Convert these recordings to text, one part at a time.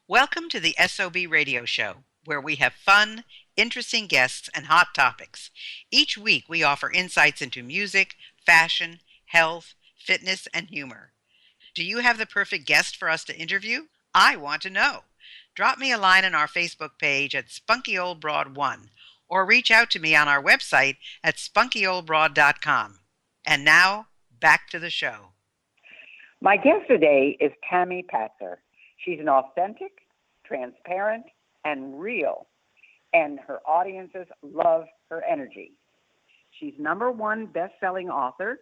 Welcome to the SOB radio show, where we have fun, interesting guests, and hot topics. Each week, we offer insights into music, fashion, health, fitness, and humor. Do you have the perfect guest for us to interview? I want to know. Drop me a line on our Facebook page at Spunky Old Broad 1 or reach out to me on our website at spunkyoldbroad.com. And now, back to the show. My guest today is Tamara Patzer. She's an authentic, transparent, and real, and her audiences love her energy. She's #1 best-selling author.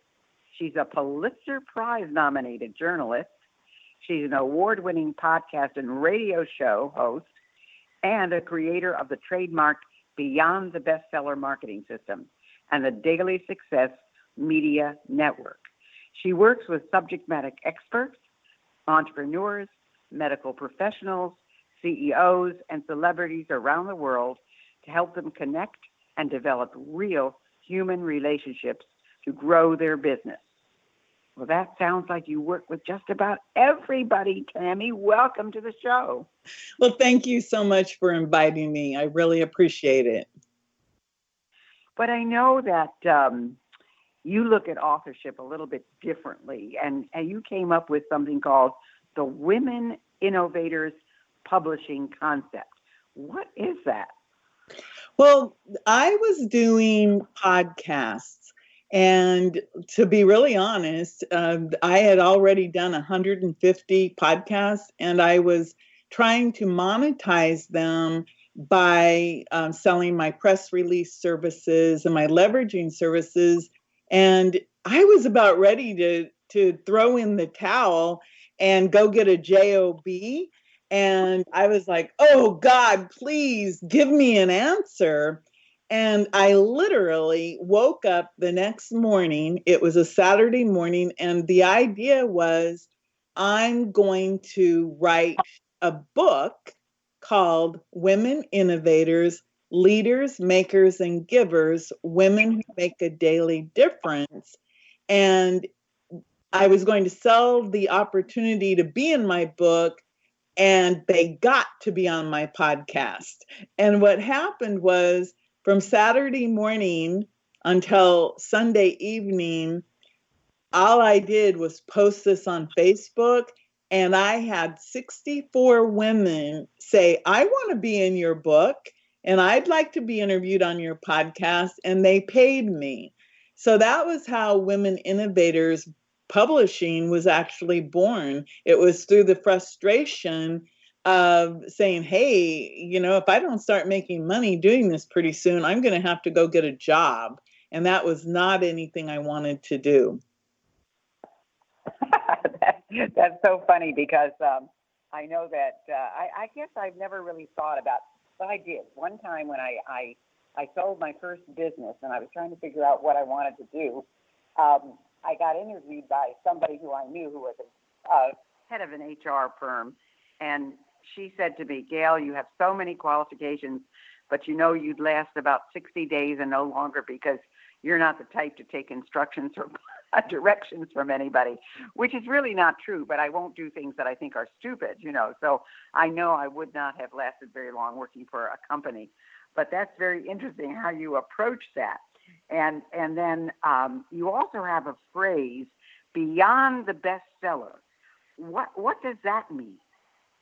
She's a Pulitzer Prize-nominated journalist. She's an award-winning podcast and radio show host and a creator of the trademark Beyond the Bestseller Marketing System and the Daily Success Media Network. She works with subject matter experts, entrepreneurs, medical professionals, CEOs, and celebrities around the world to help them connect and develop real human relationships to grow their business. Well, that sounds like you work with just about everybody, Tammy. Welcome to the show. Well, thank you so much for inviting me. I really appreciate it. But I know that you look at authorship a little bit differently, and you came up with something called the Women Innovators Publishing Concept. What is that? Well, I was doing podcasts, and to be really honest, I had already done 150 podcasts, and I was trying to monetize them by selling my press release services and my leveraging services. And I was about ready to throw in the towel and go get a job. And I was like, oh God, please give me an answer. And I literally woke up the next morning. It was a Saturday morning. And the idea was I'm going to write a book called Women Innovators, Leaders, Makers, and Givers, Women Who Make a Daily Difference. And I was going to sell the opportunity to be in my book, and they got to be on my podcast. And what happened was from Saturday morning until Sunday evening, all I did was post this on Facebook, and I had 64 women say, I want to be in your book, and I'd like to be interviewed on your podcast, and they paid me. So that was how Women Innovators Publishing was actually born. It was through the frustration of saying, hey, if I don't start making money doing this pretty soon, I'm going to have to go get a job. And that was not anything I wanted to do. That's so funny because I know that I guess I've never really thought about, but I did. One time when I sold my first business and I was trying to figure out what I wanted to do, I got interviewed by somebody who I knew who was a head of an HR firm. And she said to me, Gayle, you have so many qualifications, but you'd last about 60 days and no longer because you're not the type to take instructions or directions from anybody, which is really not true, but I won't do things that I think are stupid, So I know I would not have lasted very long working for a company. But that's very interesting how you approach that. And then you also have a phrase, beyond the bestseller. What does that mean?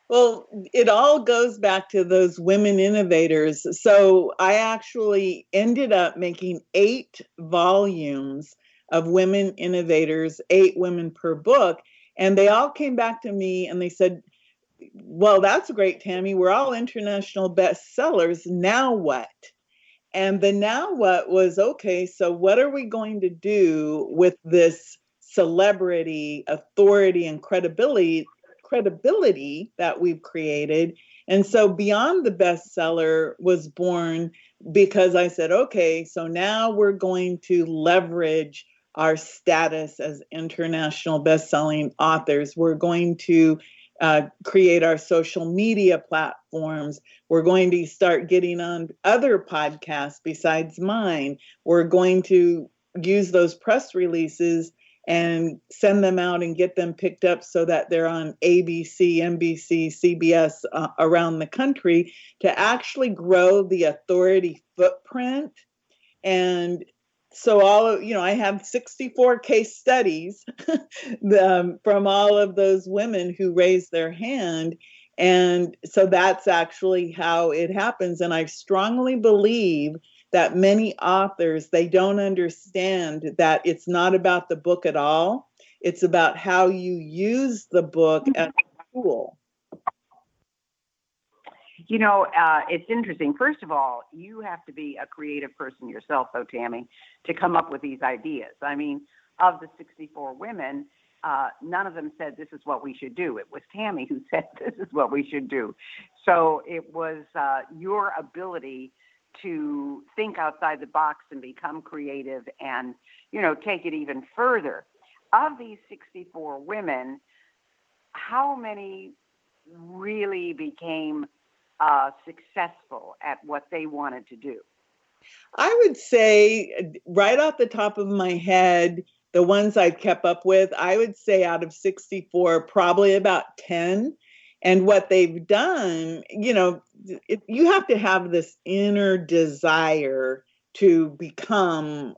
Well, it all goes back to those women innovators. So I actually ended up making 8 volumes of Women Innovators, 8 women per book. And they all came back to me and they said, well, that's great, Tammy. We're all international bestsellers. Now what? And the now what was, okay, so what are we going to do with this celebrity, authority, and credibility that we've created? And so Beyond the Bestseller was born because I said, okay, so now we're going to leverage our status as international best-selling authors. We're going to create our social media platforms. We're going to start getting on other podcasts besides mine. We're going to use those press releases and send them out and get them picked up so that they're on ABC, NBC, CBS around the country, to actually grow the authority footprint. And so I have 64 case studies from all of those women who raised their hand. And so that's actually how it happens. And I strongly believe that many authors, they don't understand that it's not about the book at all. It's about how you use the book as a tool. It's interesting. First of all, you have to be a creative person yourself, though, Tammy, to come up with these ideas. I mean, of the 64 women, none of them said this is what we should do. It was Tammy who said this is what we should do. So it was your ability to think outside the box and become creative and, take it even further. Of these 64 women, how many really became successful at what they wanted to do? I would say right off the top of my head, the ones I've kept up with, I would say out of 64, probably about 10. And what they've done, you have to have this inner desire to become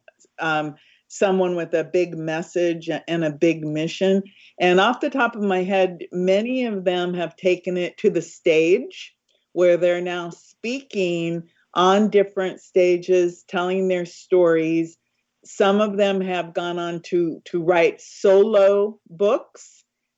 someone with a big message and a big mission. And off the top of my head, many of them have taken it to the stage where they're now speaking on different stages, telling their stories. Some of them have gone on to write solo books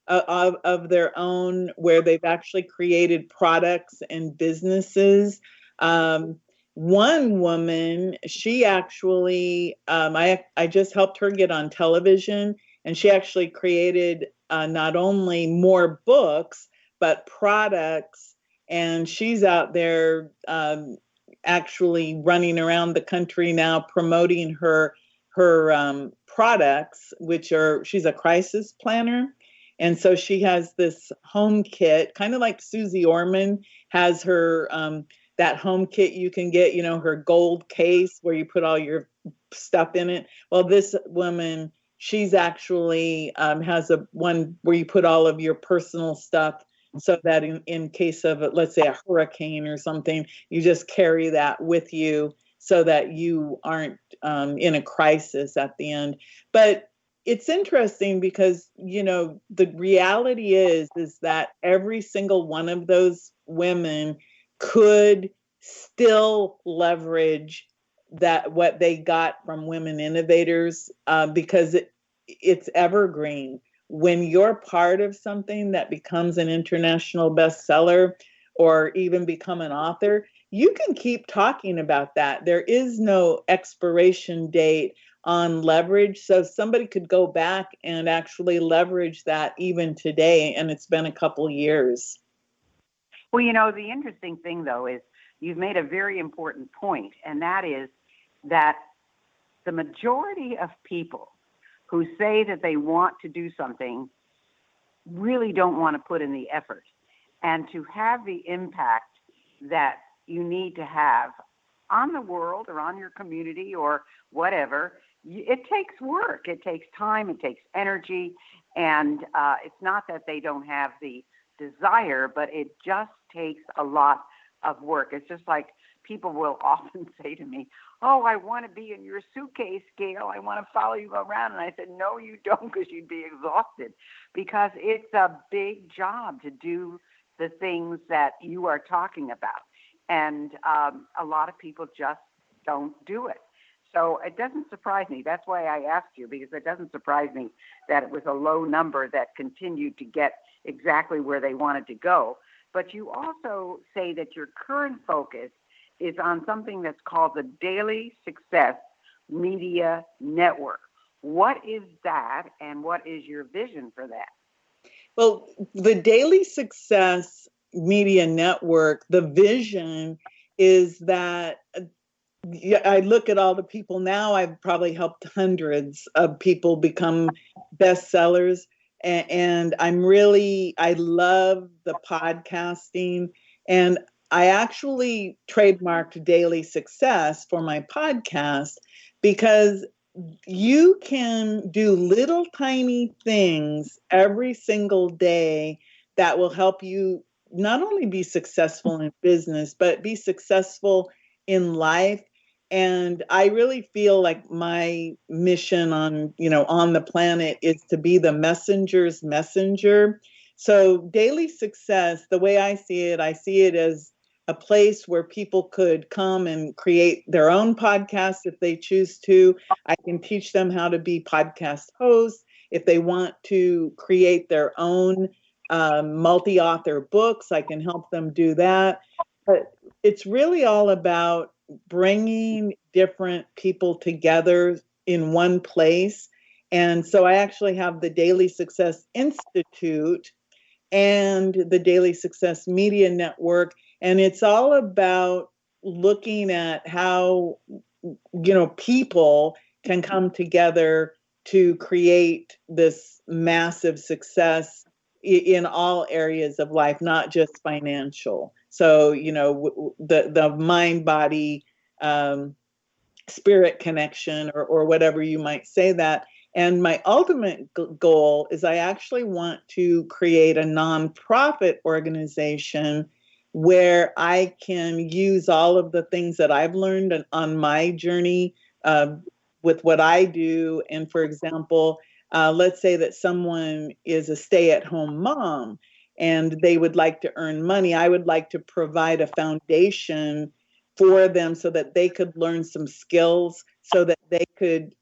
of their own, where they've actually created products and businesses. One woman, she actually, I just helped her get on television, and she actually created not only more books, but products. And she's out there actually running around the country now promoting her products, she's a crisis planner. And so she has this home kit, kind of like Susie Orman has her, that home kit you can get, her gold case where you put all your stuff in it. Well, this woman, she's actually has one where you put all of your personal stuff, so that in case of, let's say, a hurricane or something, you just carry that with you so that you aren't in a crisis at the end. But it's interesting because, the reality is that every single one of those women could still leverage what they got from Women Innovators, because it's evergreen. When you're part of something that becomes an international bestseller or even become an author, you can keep talking about that. There is no expiration date on leverage. So somebody could go back and actually leverage that even today, and it's been a couple years. Well, the interesting thing, though, is you've made a very important point, and that is that the majority of people who say that they want to do something really don't want to put in the effort. And to have the impact that you need to have on the world or on your community or whatever, it takes work. It takes time. It takes energy. And it's not that they don't have the desire, but it just takes a lot of work. It's just like people will often say to me, "Oh, I want to be in your suitcase, Gayle. I want to follow you around." And I said, "No, you don't, because you'd be exhausted, because it's a big job to do the things that you are talking about." And a lot of people just don't do it. So it doesn't surprise me. That's why I asked you, because it doesn't surprise me that it was a low number that continued to get exactly where they wanted to go. But you also say that your current focus is on something that's called the Daily Success Media Network. What is that, and what is your vision for that? Well, the Daily Success Media Network, the vision is that I look at all the people now. I've probably helped hundreds of people become bestsellers. And I love the podcasting. And I actually trademarked Daily Success for my podcast because you can do little tiny things every single day that will help you not only be successful in business, but be successful in life. And I really feel like my mission on the planet is to be the messenger's messenger. So daily success, the way I see it as a place where people could come and create their own podcast if they choose to. I can teach them how to be podcast hosts. If they want to create their own multi-author books, I can help them do that. But it's really all about bringing different people together in one place. And so I actually have the Daily Success Institute and the Daily Success Media Network. And it's all about looking at how, people can come together to create this massive success in all areas of life, not just financial. So, the mind body spirit connection, or whatever you might say that. And my ultimate goal is I actually want to create a nonprofit organization where I can use all of the things that I've learned on my journey with what I do. And for example, let's say that someone is a stay-at-home mom and they would like to earn money. I would like to provide a foundation for them so that they could learn some skills, so that they could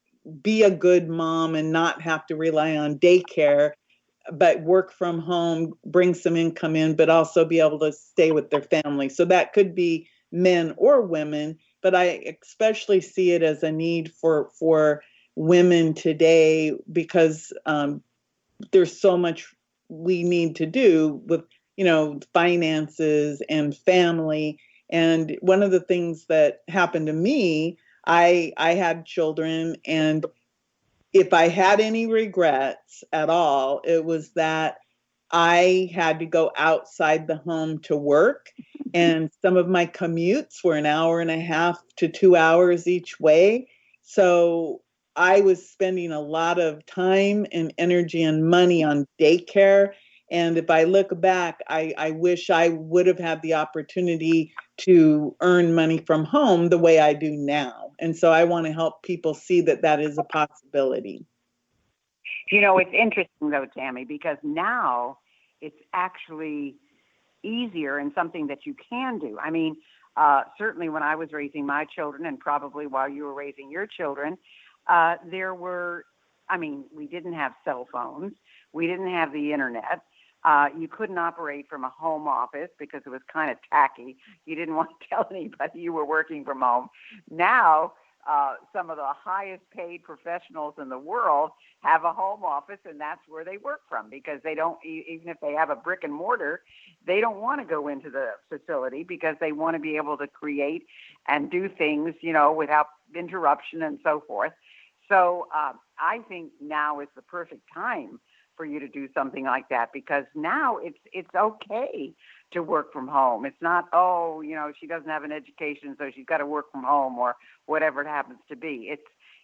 be a good mom and not have to rely on daycare, but work from home, bring some income in, but also be able to stay with their family. So that could be men or women, but I especially see it as a need for women today, because there's so much we need to do with, finances and family. And one of the things that happened to me, I had children, and if I had any regrets at all, it was that I had to go outside the home to work. And some of my commutes were an hour and a half to 2 hours each way. So I was spending a lot of time and energy and money on daycare. And if I look back, I wish I would have had the opportunity to earn money from home the way I do now. And so I want to help people see that that is a possibility. It's interesting though, Tammy, because now it's actually easier and something that you can do. I mean, certainly when I was raising my children, and probably while you were raising your children, we didn't have cell phones. We didn't have the internet. You couldn't operate from a home office because it was kind of tacky. You didn't want to tell anybody you were working from home. Now, some of the highest paid professionals in the world have a home office, and that's where they work from, because they don't, even if they have a brick and mortar, they don't want to go into the facility because they want to be able to create and do things, without interruption and so forth. So I think now is the perfect time for you to do something like that, because now it's okay to work from home. It's not, she doesn't have an education, so she's got to work from home, or whatever it happens to be.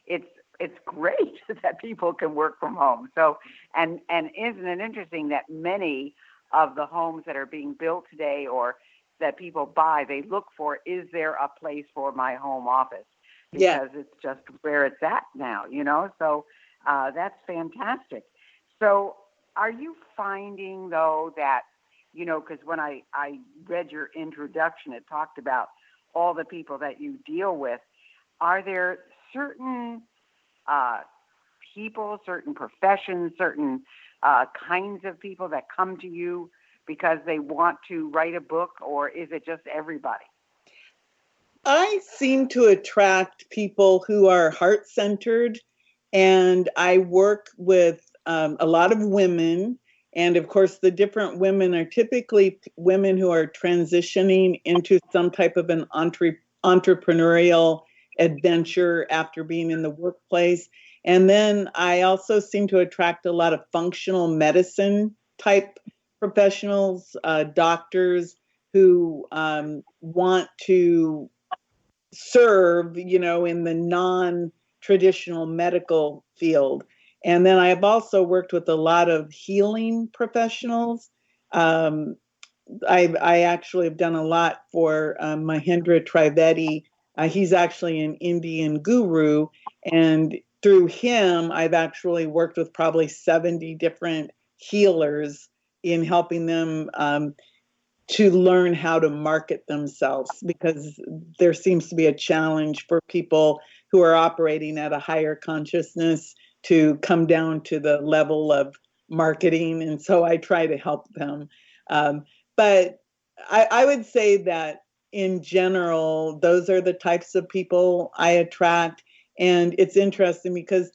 It's great that people can work from home. So, and isn't it interesting that many of the homes that are being built today, or that people buy, they look for, is there a place for my home office? Because it's just where it's at now, So that's fantastic. So are you finding, though, that, because when I read your introduction, it talked about all the people that you deal with. Are there certain people, certain professions, certain kinds of people that come to you because they want to write a book, or is it just everybody? I seem to attract people who are heart-centered, and I work with a lot of women. And of course, the different women are typically women who are transitioning into some type of an entrepreneurial adventure after being in the workplace. And then I also seem to attract a lot of functional medicine type professionals, doctors who want to serve, in the traditional medical field. And then I have also worked with a lot of healing professionals. Um, I actually have done a lot for Mahendra Trivedi. He's actually an Indian guru, and through him, I've actually worked with probably 70 different healers in helping them to learn how to market themselves, because there seems to be a challenge for people who are operating at a higher consciousness to come down to the level of marketing. And so I try to help them. But I would say that in general, those are the types of people I attract. And it's interesting because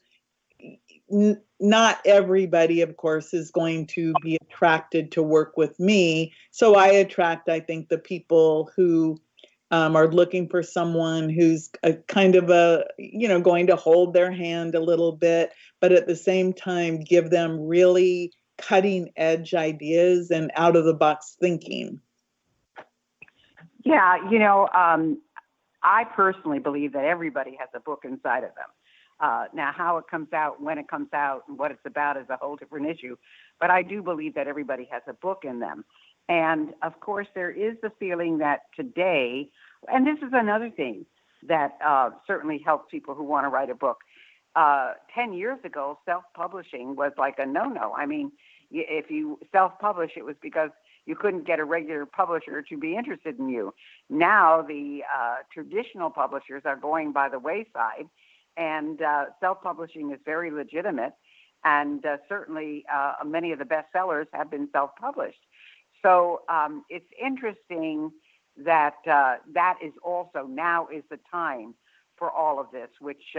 not everybody, of course, is going to be attracted to work with me. So I attract, I think, the people who are looking for someone who's a kind of going to hold their hand a little bit, but at the same time, give them really cutting edge ideas and out of the box thinking. Yeah, I personally believe that everybody has a book inside of them. Now, how it comes out, when it comes out, and what it's about is a whole different issue. But I do believe that everybody has a book in them. And of course, there is the feeling that today, and this is another thing that certainly helps people who want to write a book. 10 years ago, self-publishing was like a no-no. I mean, if you self-publish, it was because you couldn't get a regular publisher to be interested in you. Now, the traditional publishers are going by the wayside, and self-publishing is very legitimate. And certainly many of the bestsellers have been self-published. So it's interesting that that is also, now is the time for all of this, which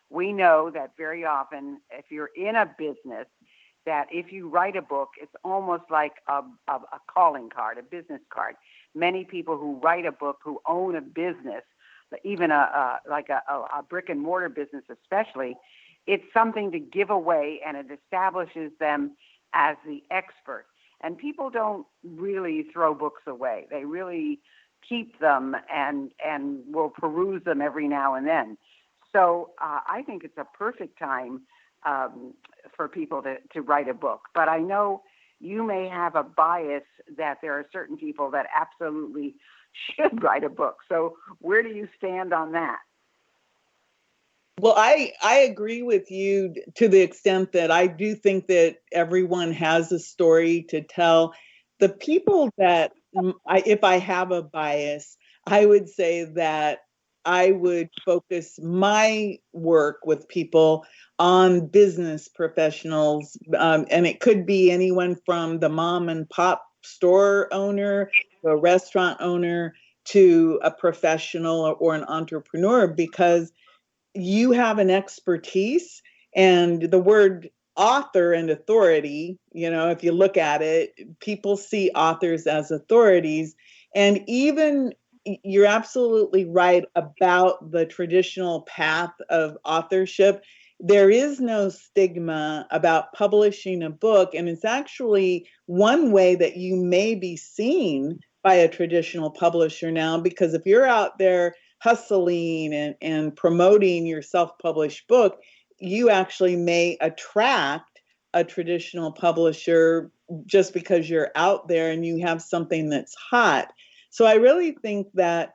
we know that very often, if you're in a business, that if you write a book, it's almost like a calling card, a business card. Many people who write a book, who own a business, even a brick and mortar business especially, it's something to give away, and it establishes them as the expert. And people don't really throw books away. They really keep them and will peruse them every now and then. So I think it's a perfect time for people to write a book. But I know you may have a bias that there are certain people that absolutely should write a book. So where do you stand on that? Well, I agree with you to the extent that I do think that everyone has a story to tell. The people that, if I have a bias, I would say that I would focus my work with people on business professionals. And it could be anyone from the mom and pop store owner, to a restaurant owner, to a professional or an entrepreneur, because you have an expertise. And the word author and authority, if you look at it, people see authors as authorities. And even you're absolutely right about the traditional path of authorship. There is no stigma about publishing a book. And it's actually one way that you may be seen by a traditional publisher now, because if you're out there hustling and promoting your self-published book, you actually may attract a traditional publisher just because you're out there and you have something that's hot. So I really think that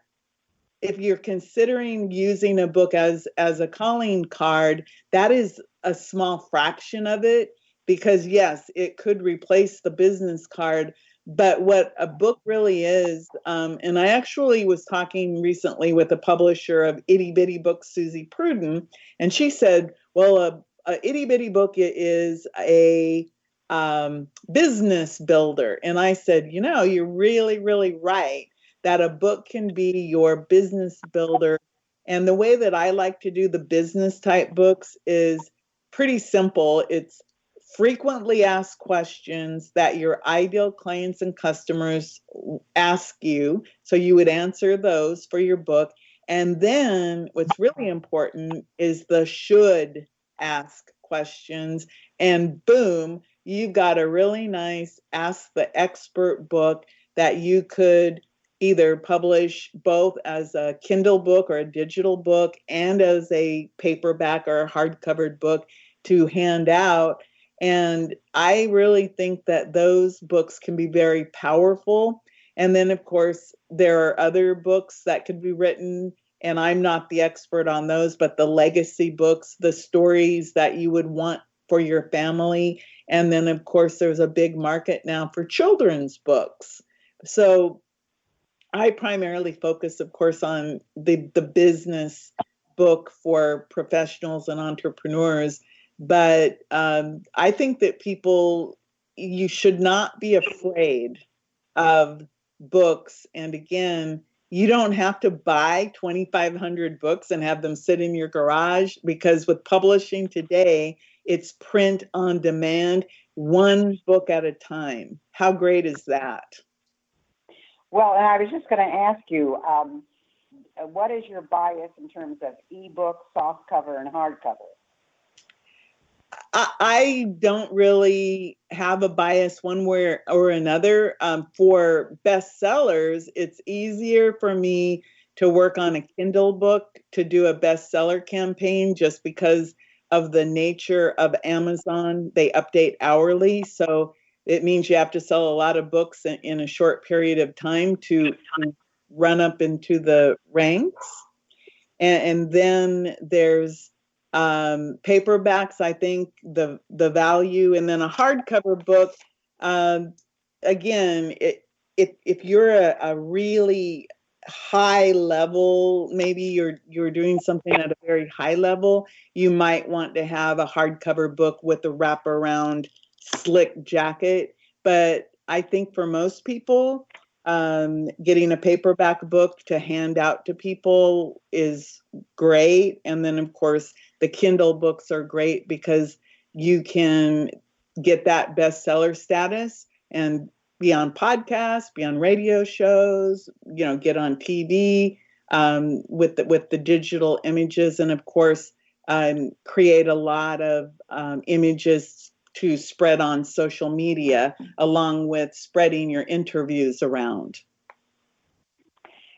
if you're considering using a book as a calling card, that is a small fraction of it, because yes, it could replace the business card. But what a book really is, and I actually was talking recently with a publisher of Itty Bitty Books, Susie Pruden, and she said, well, a Itty Bitty book is a business builder. And I said, you're really, really right, that a book can be your business builder. And the way that I like to do the business type books is pretty simple. It's frequently asked questions that your ideal clients and customers ask you. So you would answer those for your book. And then what's really important is the should ask questions. And boom, you've got a really nice Ask the Expert book that you could either publish both as a Kindle book or a digital book and as a paperback or a hardcover book to hand out. And I really think that those books can be very powerful. And then, of course, there are other books that could be written, and I'm not the expert on those, but the legacy books, the stories that you would want for your family. And then, of course, there's a big market now for children's books. So I primarily focus, of course, on the business book for professionals and entrepreneurs. But I think that you should not be afraid of books. And again, you don't have to buy 2,500 books and have them sit in your garage, because with publishing today, it's print on demand, one book at a time. How great is that? Well, and I was just going to ask you, what is your bias in terms of ebook, softcover, and hardcover? I don't really have a bias one way or another. For bestsellers, it's easier for me to work on a Kindle book to do a bestseller campaign, just because of the nature of Amazon. They update hourly. So it means you have to sell a lot of books in a short period of time to run up into the ranks. And then there's paperbacks. I think the value, and then a hardcover book. Again, if you're a really high level, maybe you're doing something at a very high level, you might want to have a hardcover book with a wraparound slick jacket. But I think for most people, getting a paperback book to hand out to people is great. And then, of course, the Kindle books are great because you can get that bestseller status and be on podcasts, be on radio shows, get on TV with the digital images, and of course, create a lot of images to spread on social media, along with spreading your interviews around.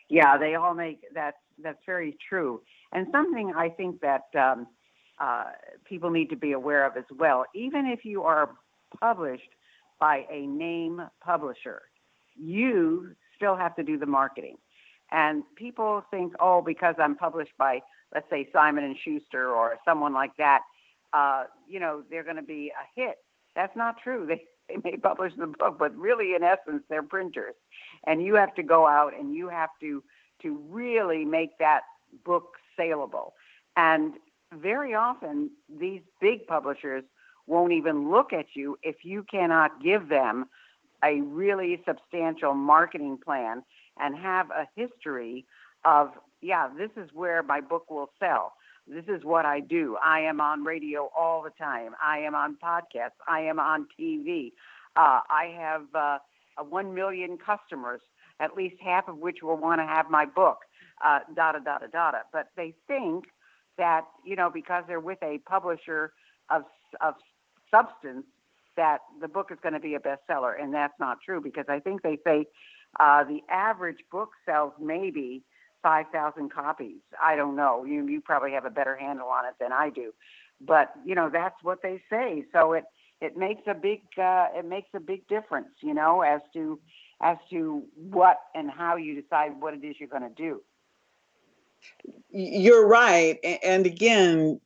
Yeah, they all make that. That's very true. And something I think that people need to be aware of as well, even if you are published by a name publisher, you still have to do the marketing. And people think, oh, because I'm published by, let's say, Simon & Schuster or someone like that, they're going to be a hit. That's not true. They may publish the book, but really, in essence, they're printers. And you have to go out and you have to really make that book saleable. And very often, these big publishers won't even look at you if you cannot give them a really substantial marketing plan and have a history of, this is where my book will sell. This is what I do. I am on radio all the time. I am on podcasts. I am on TV. I have 1 million customers, at least half of which will want to have my book, But they think that, because they're with a publisher of substance, that the book is going to be a bestseller. And that's not true, because I think they say the average book sells maybe 5,000 copies. I don't know. You probably have a better handle on it than I do, but that's what they say. So it makes a big difference, as to what and how you decide what it is you're going to do. You're right, and again,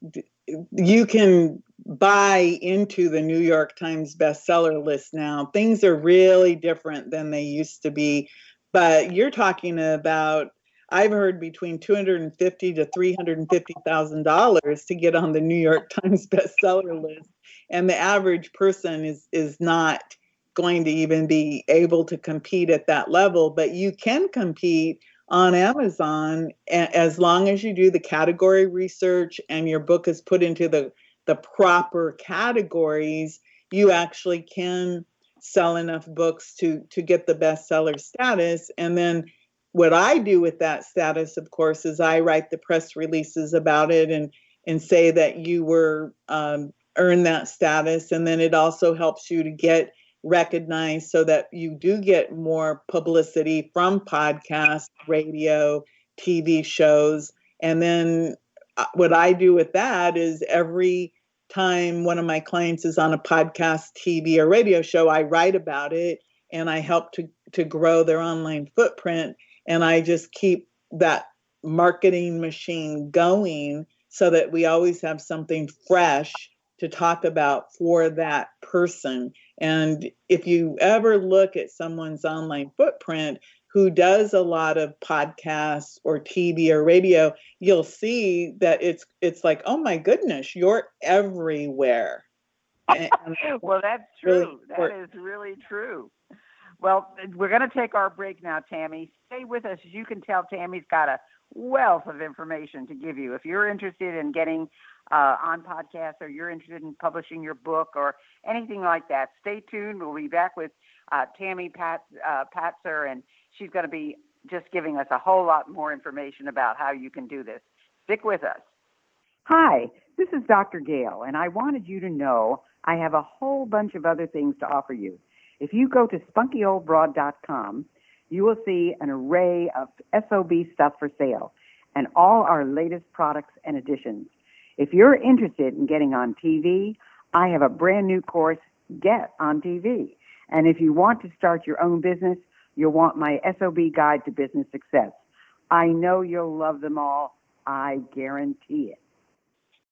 you can buy into the New York Times bestseller list now. Things are really different than they used to be, but you're talking about, I've heard, between $250,000 to $350,000 to get on the New York Times bestseller list, and the average person is not going to even be able to compete at that level. But you can compete on Amazon as long as you do the category research and your book is put into the proper categories. You actually can sell enough books to get the bestseller status. And then what I do with that status, of course, is I write the press releases about it and say that you were earned that status. And then it also helps you to get recognized so that you do get more publicity from podcasts, radio, TV shows. And then what I do with that is every time one of my clients is on a podcast, TV, or radio show, I write about it and I help to grow their online footprint. And I just keep that marketing machine going so that we always have something fresh to talk about for that person. And if you ever look at someone's online footprint who does a lot of podcasts or TV or radio, you'll see that it's like, oh my goodness, you're everywhere. And Well, that's true. That is really true. Well, we're going to take our break now, Tammy. Stay with us. As you can tell, Tammy's got a wealth of information to give you. If you're interested in getting on podcasts, or you're interested in publishing your book or anything like that, stay tuned. We'll be back with Tammy Patzer, and she's going to be just giving us a whole lot more information about how you can do this. Stick with us. Hi, this is Dr. Gayle, and I wanted you to know I have a whole bunch of other things to offer you. If you go to spunkyoldbroad.com, you will see an array of SOB stuff for sale and all our latest products and additions. If you're interested in getting on TV, I have a brand new course, Get on TV. And if you want to start your own business, you'll want my SOB Guide to Business Success. I know you'll love them all. I guarantee it.